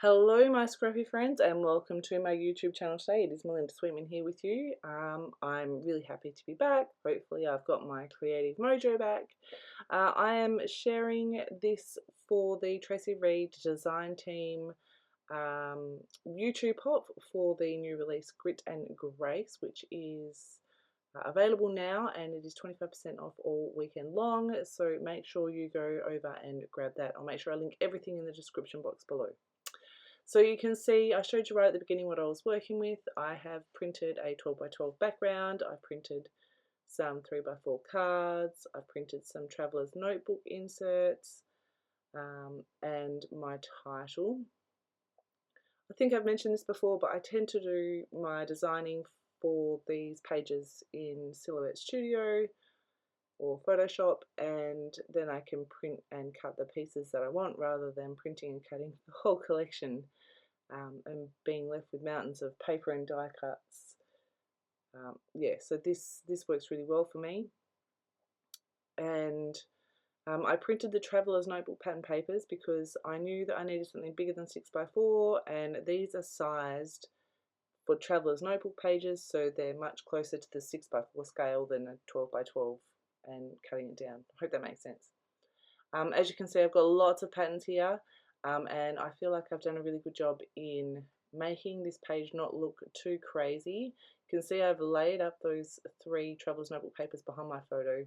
Hello my scrappy friends and welcome to my YouTube channel today. It is Melinda Sweetman here with you. I'm really happy to be back. Hopefully I've got my creative mojo back. I am sharing this for the Traci design team YouTube pop for the new release Grit and Grace, which is available now, and it is 25% off all weekend long, so make sure you go over and grab that. I'll make sure I link everything in the description box below. So you can see, I showed you right at the beginning what I was working with. I have printed a 12 by 12 background, I printed some 3 by 4 cards, I printed some traveller's notebook inserts, and my title. I think I've mentioned this before, but I tend to do my designing for these pages in Silhouette Studio or Photoshop, and then I can print and cut the pieces that I want rather than printing and cutting the whole collection and being left with mountains of paper and die cuts. Yeah, so this works really well for me. And I printed the Traveller's Notebook pattern papers because I knew that I needed something bigger than 6 by 4, and these are sized for Traveller's Notebook pages, so they're much closer to the 6 by 4 scale than a 12 by 12 and cutting it down. I hope that makes sense. As you can see, I've got lots of patterns here, and I feel like I've done a really good job in making this page not look too crazy. You can see I've laid up those 3 Traveller's Notebook papers behind my photo,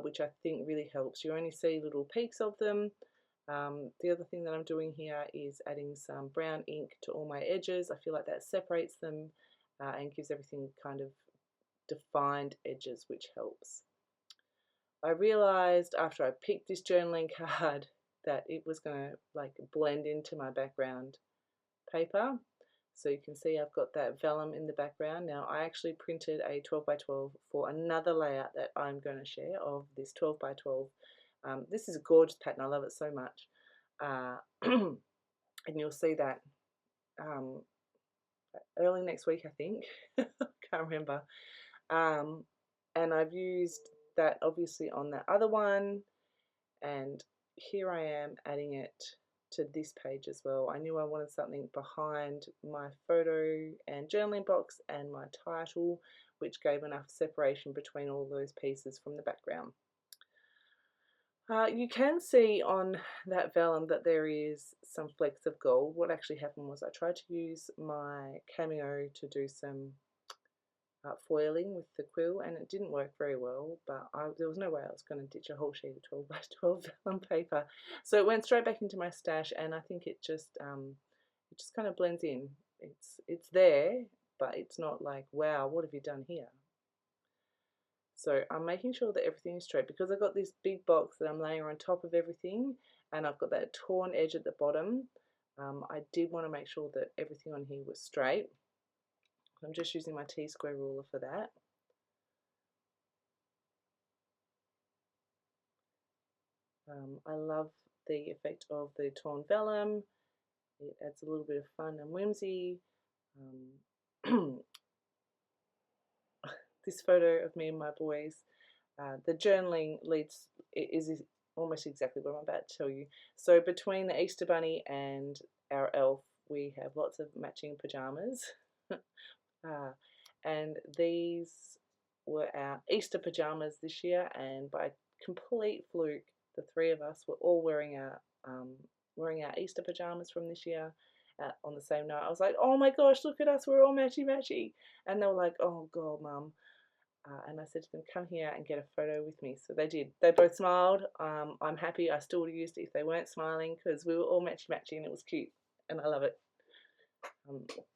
which I think really helps. You only see little peaks of them. The other thing that I'm doing here is adding some brown ink to all my edges. I feel like that separates them and gives everything kind of defined edges, which helps. I realised after I picked this journaling card that it was going to like blend into my background paper. So you can see I've got that vellum in the background. Now I actually printed a 12 by 12 for another layout that I'm going to share of this 12 by 12. This is a gorgeous pattern, I love it so much. And you'll see that early next week, I think. Can't remember. And I've used that obviously on that other one, and here I am adding it to this page as well. I knew I wanted something behind my photo and journaling box and my title, which gave enough separation between all those pieces from the background. You can see on that vellum that there is some flecks of gold. What actually happened was I tried to use my Cameo to do some foiling with the quill, and it didn't work very well, but there was no way I was going to ditch a whole sheet of 12 by 12 vellum paper, so it went straight back into my stash, and I think it just kind of blends in. It's there, but it's not like, wow, what have you done here? So I'm making sure that everything is straight because I've got this big box that I'm laying on top of everything, and I've got that torn edge at the bottom. I did want to make sure that everything on here was straight. I'm just using my T-square ruler for that. I love the effect of the torn vellum. It adds a little bit of fun and whimsy. This photo of me and my boys, the journaling is almost exactly what I'm about to tell you. So between the Easter Bunny and our elf, we have lots of matching pajamas. And these were our Easter pajamas this year, and by complete fluke, the 3 of us were all wearing our Easter pajamas from this year on the same night. I was like, oh my gosh, look at us, we're all matchy matchy. And they were like, oh god, mum. And I said to them, come here and get a photo with me. So they did. They both smiled. I'm happy. I still would have used it if they weren't smiling because we were all matchy matchy and it was cute, and I love it.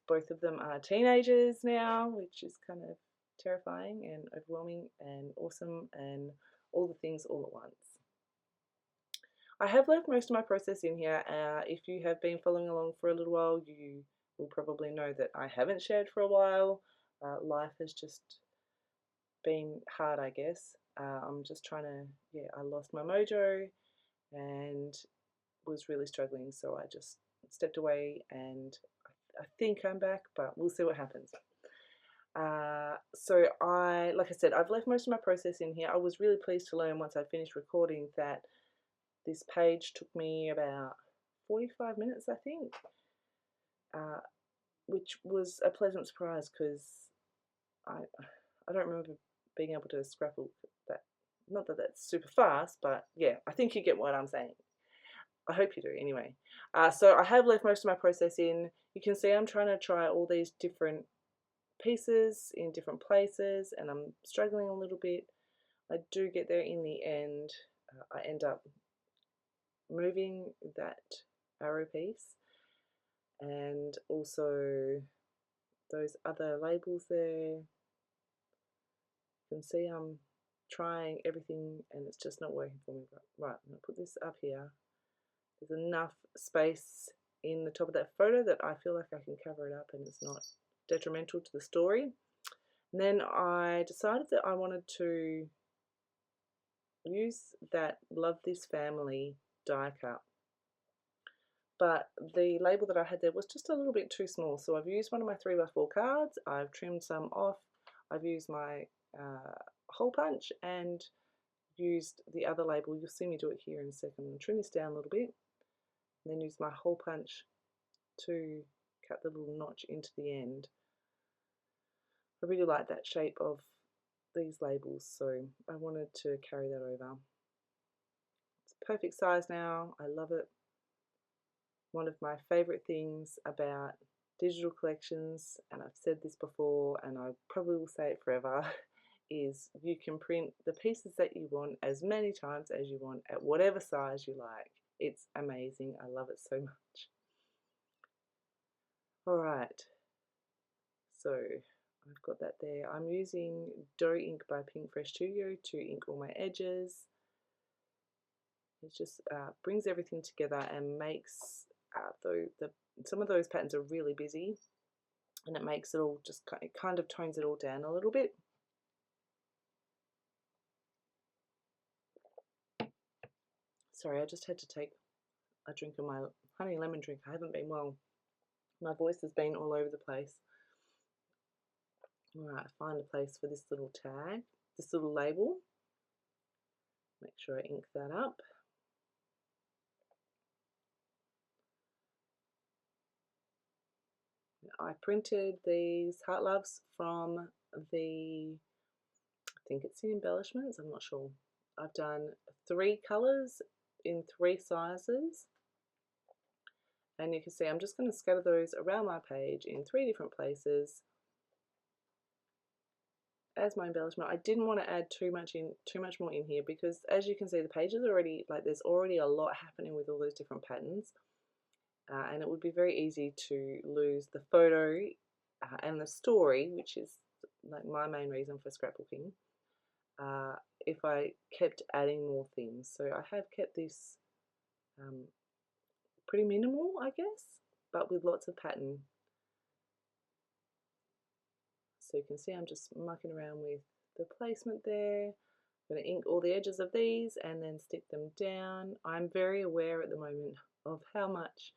Both of them are teenagers now, which is kind of terrifying and overwhelming and awesome and all the things all at once. I have left most of my process in here. If you have been following along for a little while, you will probably know that I haven't shared for a while. Life has just been hard, I guess. I'm just trying to, I lost my mojo and was really struggling, so I just stepped away, and I think I'm back, but we'll see what happens. So like I said, I've left most of my process in here. I was really pleased to learn once I finished recording that this page took me about 45 minutes, I think. which was a pleasant surprise because I don't remember being able to scrapbook that. Not that that's super fast, but yeah, I think you get what I'm saying. I hope you do anyway. So I have left most of my process in. You can see I'm trying to try all these different pieces in different places, and I'm struggling a little bit. I do get there in the end. I end up moving that arrow piece and also those other labels there. You can see I'm trying everything and it's just not working for me. Right, I'm going to put this up here. There's enough space in the top of that photo that I feel like I can cover it up and it's not detrimental to the story. And then I decided that I wanted to use that Love This Family die cut. But the label that I had there was just a little bit too small, so I've used one of my 3x4 cards, I've trimmed some off, I've used my hole punch and used the other label. You'll see me do it here in a second. I'm going to trim this down a little bit and then use my hole punch to cut the little notch into the end. I really like that shape of these labels, so I wanted to carry that over. It's perfect size now, I love it. One of my favourite things about digital collections, and I've said this before and I probably will say it forever, is you can print the pieces that you want as many times as you want at whatever size you like. It's amazing. I love it so much. Alright, so I've got that there. I'm using Dough Ink by Pink Fresh Studio to ink all my edges. It just brings everything together and makes some of those patterns are really busy, and it makes it all just kind of tones it all down a little bit. Sorry, I just had to take a drink of my honey lemon drink. I haven't been well. My voice has been all over the place. Alright, find a place for this little tag, this little label. Make sure I ink that up. I printed these heart loves from I think it's the embellishments, I'm not sure. I've done 3 colours in 3 sizes, and you can see I'm just going to scatter those around my page in 3 different places as my embellishment. I didn't want to add too much more in here because, as you can see, the page is already there's already a lot happening with all those different patterns, and it would be very easy to lose the photo and the story, which is like my main reason for scrapbooking, if I kept adding more things. So I have kept this pretty minimal, I guess, but with lots of pattern. So you can see I'm just mucking around with the placement there. I'm going to ink all the edges of these and then stick them down. I'm very aware at the moment of how much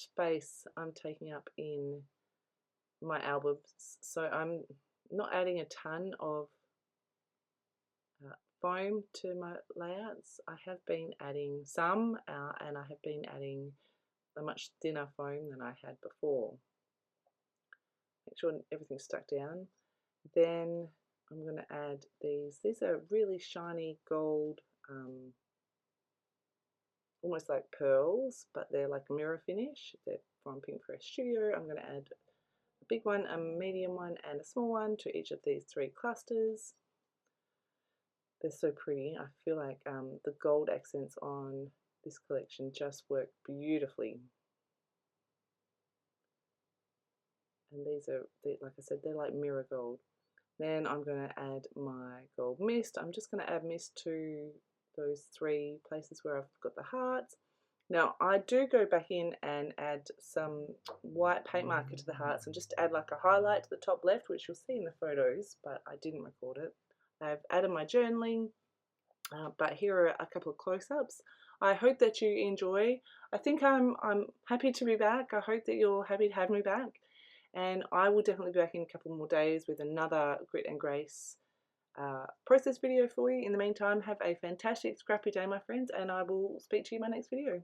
space I'm taking up in my albums. So I'm not adding a ton of foam to my layouts. I have been adding some, and I have been adding a much thinner foam than I had before. Make sure everything's stuck down. Then I'm going to add these. These are really shiny gold, almost like pearls, but they're like mirror finish. They're from Pink Fresh Studio. I'm going to add a big one, a medium one, and a small one to each of these 3 clusters. They're so pretty. I feel like the gold accents on this collection just work beautifully. And these are, like I said, they're like mirror gold. Then I'm going to add my gold mist. I'm just going to add mist to those 3 places where I've got the hearts. Now I do go back in and add some white paint marker to the hearts and just add like a highlight to the top left, which you'll see in the photos, but I didn't record it. I've added my journaling, but here are a couple of close-ups. I hope that you enjoy. I think I'm happy to be back. I hope that you're happy to have me back. And I will definitely be back in a couple more days with another Grit and Grace process video for you. In the meantime, have a fantastic scrappy day, my friends, and I will speak to you in my next video.